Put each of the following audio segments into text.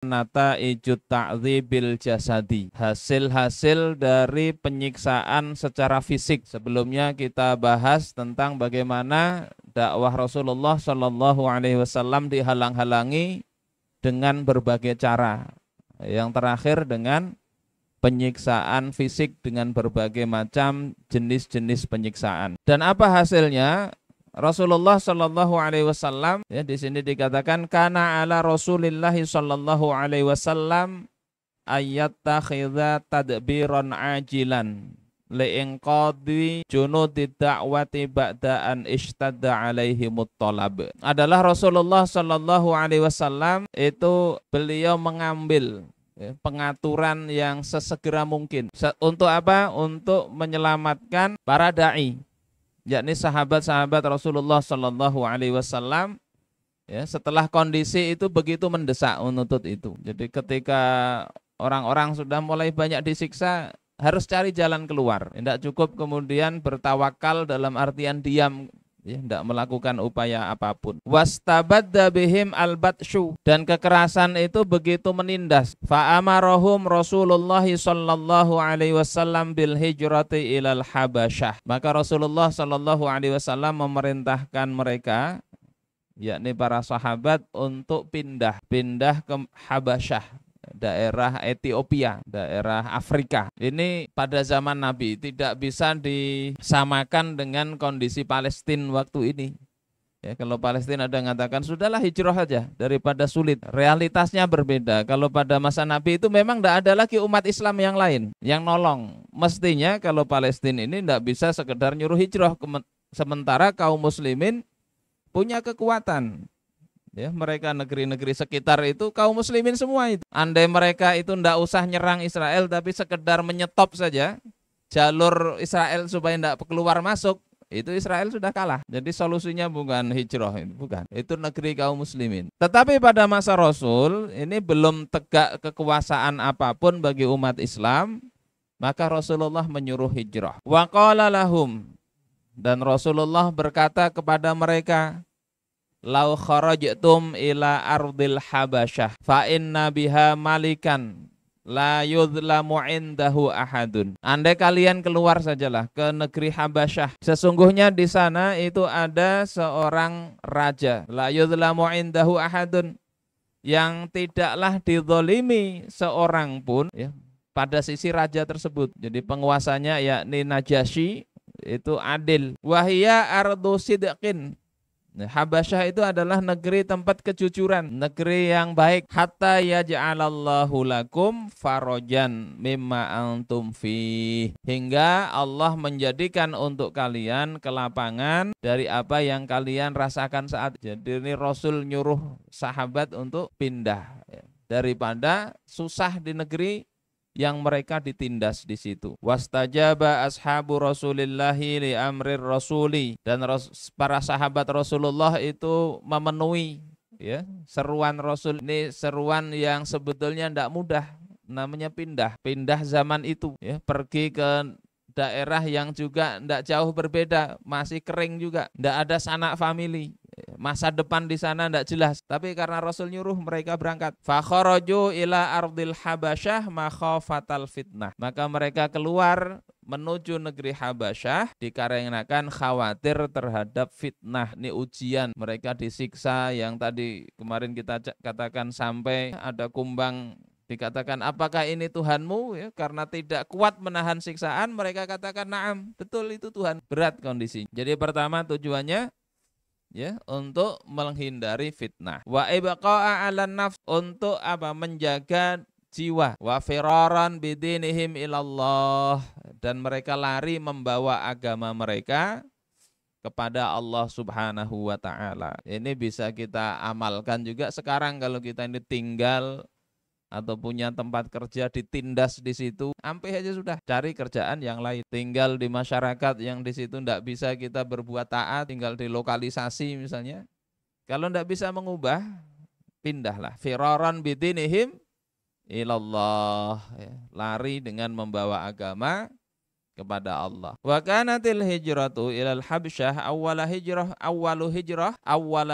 Nata'ijut ta'dzibil jasadi, hasil-hasil dari penyiksaan secara fisik. Sebelumnya kita bahas tentang bagaimana dakwah Rasulullah Shallallahu Alaihi Wasallam dihalang-halangi dengan berbagai cara. Yang terakhir dengan penyiksaan fisik dengan berbagai macam jenis-jenis penyiksaan. Dan apa hasilnya? Rasulullah Shallallahu Alaihi Wasallam, ya, di sini dikatakan kana ala Rasulillah Shallallahu Alaihi Wasallam ayyattakhidha tadbiran ajilan li'inqadhi junudi da'wati ba'da an ishtadda alaihimut talab. Adalah Rasulullah Shallallahu Alaihi Wasallam itu beliau mengambil pengaturan yang sesegera mungkin. Untuk apa? Untuk menyelamatkan para da'i, yakni sahabat-sahabat Rasulullah Shallallahu Alaihi Wasallam, ya, setelah kondisi itu begitu mendesak menuntut itu. Jadi ketika orang-orang sudah mulai banyak disiksa, harus cari jalan keluar. Tidak cukup kemudian bertawakal dalam artian diam, ya, tidak melakukan upaya apapun. Wastabadda bihim al-batshu, dan kekerasan itu begitu menindas. Fa'amarahum Rasulullah sallallahu alaihi wasallam bil hijrati ilal Habasyah. Maka Rasulullah sallallahu alaihi wasallam memerintahkan mereka, yakni para sahabat, untuk pindah ke Habasyah, daerah Ethiopia, daerah Afrika. Ini pada zaman Nabi tidak bisa disamakan dengan kondisi Palestina waktu ini. Ya, kalau Palestina ada yang mengatakan sudahlah hijrah saja daripada sulit. Realitasnya berbeda. Kalau pada masa Nabi itu memang tidak ada lagi umat Islam yang lain yang nolong. Mestinya kalau Palestina ini tidak bisa sekedar nyuruh hijrah, sementara kaum muslimin punya kekuatan. Ya, mereka negeri-negeri sekitar itu kaum muslimin semua itu. Andai mereka itu tidak usah nyerang Israel, tapi sekedar menyetop saja jalur Israel supaya tidak keluar masuk, itu Israel sudah kalah. Jadi solusinya bukan hijrah, bukan. Itu negeri kaum muslimin. Tetapi pada masa Rasul ini belum tegak kekuasaan apapun bagi umat Islam, maka Rasulullah menyuruh hijrah. Wa qala lahum, dan Rasulullah berkata kepada mereka, lau kharajtum ila ardil Habasyah fa inna biha malikan la yudlamu indahu ahadun. Andai kalian keluar sajalah ke negeri Habasyah, sesungguhnya di sana itu ada seorang raja, la yudlamu indahu ahadun, yang tidaklah dizalimi seorang pun, ya, pada sisi raja tersebut. Jadi penguasanya yakni Najasyi itu adil. Wahia ardu sidqin, Habasyah itu adalah negeri tempat kejujuran, negeri yang baik. Hatta yaj'alallahu lakum farajan mimma antum fi, hingga Allah menjadikan untuk kalian kelapangan dari apa yang kalian rasakan saat. Jadi ini Rasul nyuruh sahabat untuk pindah, ya, daripada susah di negeri yang mereka ditindas di situ. Wastajaba ashabu Rasulillahi li amrir rasuli, dan para sahabat Rasulullah itu memenuhi, ya, seruan Rasul. Ini seruan yang sebetulnya tidak mudah, namanya pindah zaman itu, ya, pergi ke daerah yang juga tidak jauh berbeda, masih kering juga, tidak ada sanak famili, masa depan di sana tidak jelas. Tapi karena Rasul nyuruh, mereka berangkat. Fakharaju ila ardil Habasyah makhafatal fitnah, maka mereka keluar menuju negeri Habasyah dikarenakan khawatir terhadap fitnah. Ini ujian, mereka disiksa, yang tadi kemarin kita katakan sampai ada kumbang dikatakan apakah ini Tuhanmu, ya, karena tidak kuat menahan siksaan, mereka katakan na'am, betul itu Tuhan. Berat kondisi. Jadi pertama tujuannya, ya, untuk menghindari fitnah. Wa ibqa'a 'alan nafs, untuk apa? Menjaga jiwa. Wa firaran bidinihim ilallah, dan mereka lari membawa agama mereka kepada Allah Subhanahu wa taala. Ini bisa kita amalkan juga sekarang kalau kita ini tinggal atau punya tempat kerja ditindas di situ, ampe aja sudah, cari kerjaan yang lain. Tinggal di masyarakat yang di situ tidak bisa kita berbuat taat, tinggal di lokalisasi misalnya. Kalau tidak bisa mengubah, pindahlah. Firaran bidinihim ilallah, ya, lari dengan membawa agama kepada Allah. Wa kanatil hijratu ilal Habsyah awwala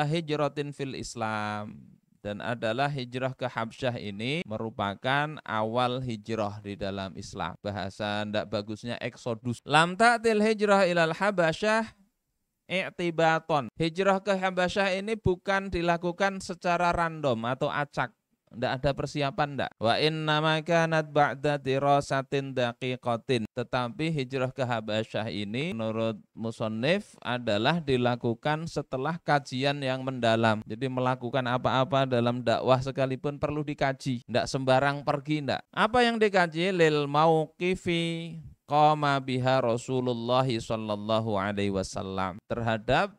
hijratin fil Islam. dan adalah hijrah ke Habsyah ini merupakan awal hijrah di dalam Islam. Bahasa ndak bagusnya eksodus. Lam ta'til hijrah ilal Habasyah i'tibaton. Hijrah ke Habasyah ini bukan dilakukan secara random atau acak. Tidak ada persiapan, tidak. Wa innama kanat ba'da dirasatin daqiqatin. Tetapi hijrah ke Habasyah ini menurut musannif adalah dilakukan setelah kajian yang mendalam. Jadi melakukan apa-apa dalam dakwah sekalipun perlu dikaji. Tidak sembarang pergi, tidak. Apa yang dikaji? Lil mauqifi qama biha Rasulullah sallallahu alaihi wasallam. Terhadap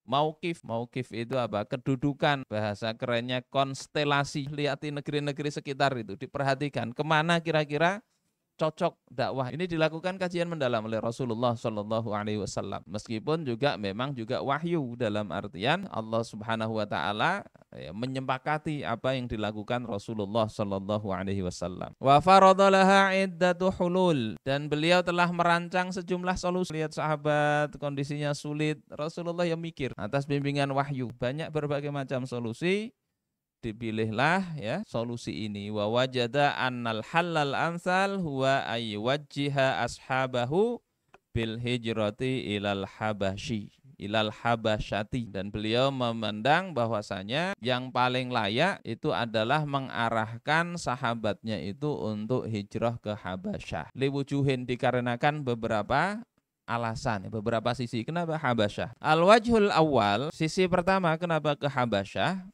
Mauqif itu apa? Kedudukan, bahasa kerennya konstelasi. Lihat di negeri-negeri sekitar itu, diperhatikan kemana kira-kira cocok dakwah. Ini dilakukan kajian mendalam oleh Rasulullah Shallallahu Alaihi Wasallam. Meskipun juga memang juga wahyu, dalam artian Allah Subhanahu Wa Taala menyepakati apa yang dilakukan Rasulullah Shallallahu Alaihi Wasallam. Wa faradalaha iddatu hulul, dan beliau telah merancang sejumlah solusi. Lihat sahabat kondisinya sulit, Rasulullah yang mikir atas bimbingan wahyu, banyak berbagai macam solusi. Dipilihlah ya solusi ini. Wa wajada annal halal amsal huwa ayyuwajjiha ashabahu bil hijrati ilal habasyati, dan beliau memandang bahwasanya yang paling layak itu adalah mengarahkan sahabatnya itu untuk hijrah ke Habasyah. Liwujuhin, dikarenakan beberapa alasan, beberapa sisi. Kenapa Habasyah? Al-wajhul awal, sisi pertama kenapa ke Habasyah?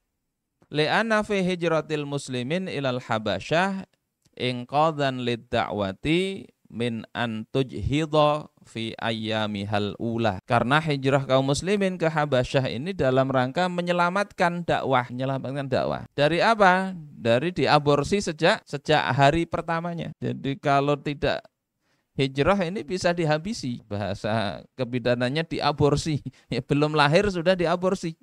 Li'anna fi hijratil muslimin ilal Habasyah inqadhan lid-da'wati min an tujhidha fi ayyamihal ula. Karena hijrah kaum muslimin ke Habasyah ini dalam rangka menyelamatkan dakwah. Dari apa? Dari diaborsi sejak hari pertamanya. Jadi kalau tidak hijrah ini bisa dihabisi. Bahasa kebidanannya diaborsi. Ya, belum lahir sudah diaborsi.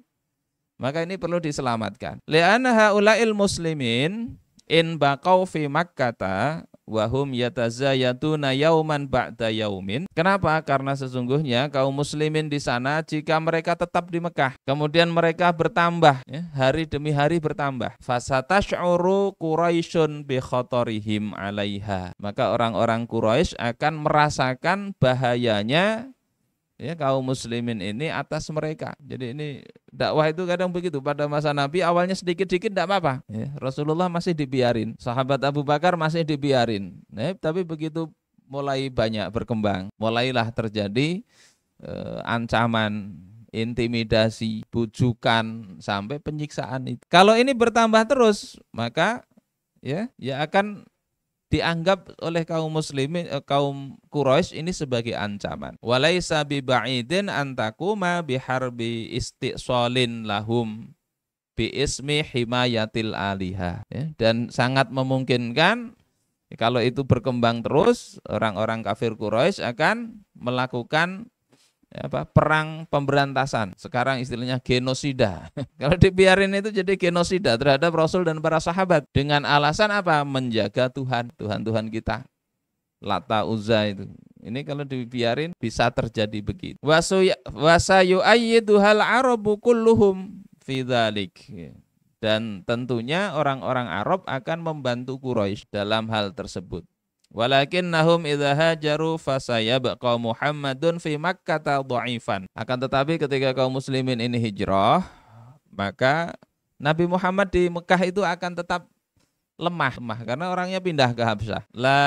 Maka ini perlu diselamatkan. Li'anna haula'il muslimin in baqau fi Makkata wa hum yatazayatuna yauman ba'da yaumin. Kenapa? Karena sesungguhnya kaum muslimin di sana jika mereka tetap di Mekah, kemudian mereka bertambah, ya, hari demi hari bertambah. Fasatash'uru Quraisyun bi khatarihim 'alaiha. Maka orang-orang Quraisy akan merasakan bahayanya ya kaum muslimin ini atas mereka. Jadi ini dakwah itu kadang begitu. Pada masa Nabi awalnya sedikit-sedikit tidak apa-apa. Ya, Rasulullah masih dibiarin, sahabat Abu Bakar masih dibiarin. Nah, tapi begitu mulai banyak berkembang, mulailah terjadi ancaman, intimidasi, bujukan, sampai penyiksaan itu. Kalau ini bertambah terus, maka ya akan dianggap oleh kaum muslimin, kaum Quraisy ini sebagai ancaman. Walaisa bi ba'idin an taquma biharbi istiqsalin lahum bi ismi himayatil aliha. Ya, dan sangat memungkinkan kalau itu berkembang terus, orang-orang kafir Quraisy akan melakukan perang pemberantasan. Sekarang istilahnya genosida. Kalau dibiarin itu jadi genosida terhadap Rasul dan para sahabat. Dengan alasan apa? Menjaga Tuhan kita. Lata Uzza itu. Ini kalau dibiarin bisa terjadi begitu. Wasayu'ayyiduhal arabu kulluhum fi dzalik. Dan tentunya orang-orang Arab akan membantu Quraisy dalam hal tersebut. Walakinnahum idza hajaru fasayabqa Muhammadun fi Makkah dha'ifan. Akan tetapi ketika kaum muslimin ini hijrah, maka Nabi Muhammad di Mekah itu akan tetap lemah karena orangnya pindah ke Habsyah. La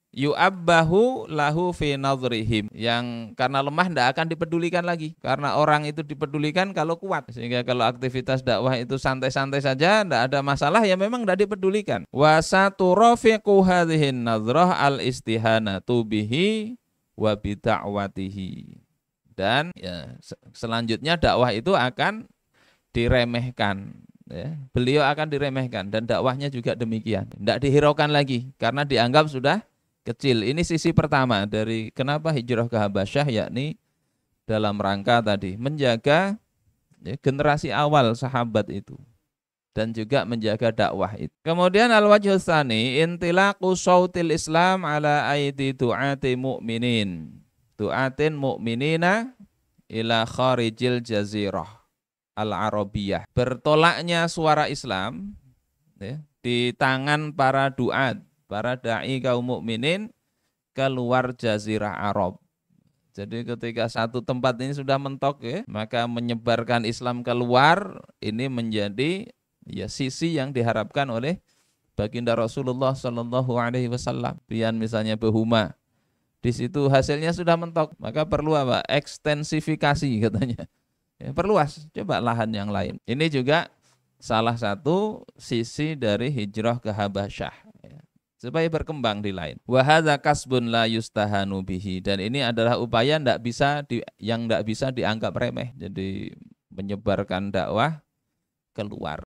yu'abbahu lahu fi nadhrihim, yang karena lemah tidak akan dipedulikan lagi, karena orang itu dipedulikan kalau kuat, sehingga kalau aktivitas dakwah itu santai-santai saja tidak ada masalah, ya memang tidak dipedulikan. Wa saturafiqu hadhihin nadhrah al istihanatu bihi wa bi da'watihi, dan ya selanjutnya dakwah itu akan diremehkan, ya. Beliau akan diremehkan dan dakwahnya juga demikian, tidak dihiraukan lagi karena dianggap sudah kecil. Ini sisi pertama dari kenapa hijrah ke Habasyah, yakni dalam rangka tadi menjaga generasi awal sahabat itu dan juga menjaga dakwah itu. Kemudian al-wajhul tsani intilaqu sautil Islam ala aidi du'ati mu'minin, du'atin mu'minina ila kharijil jazirah. al-Arabiyah. Bertolaknya suara Islam ya, di tangan para duat, para dai kaum mukminin keluar jazirah Arab. Jadi ketika satu tempat ini sudah mentok ya, maka menyebarkan Islam keluar ini menjadi ya sisi yang diharapkan oleh baginda Rasulullah Shallallahu Alaihi Wasallam. Pian misalnya Behuma, di situ hasilnya sudah mentok, maka perlu apa? Ekstensifikasi katanya. Ya, perluas, coba lahan yang lain. Ini juga salah satu sisi dari hijrah ke Habasyah, ya, supaya berkembang di lain. Wa hadza kasbun la yustahanu bihi, dan ini adalah upaya yang tidak bisa dianggap remeh. Jadi menyebarkan dakwah keluar.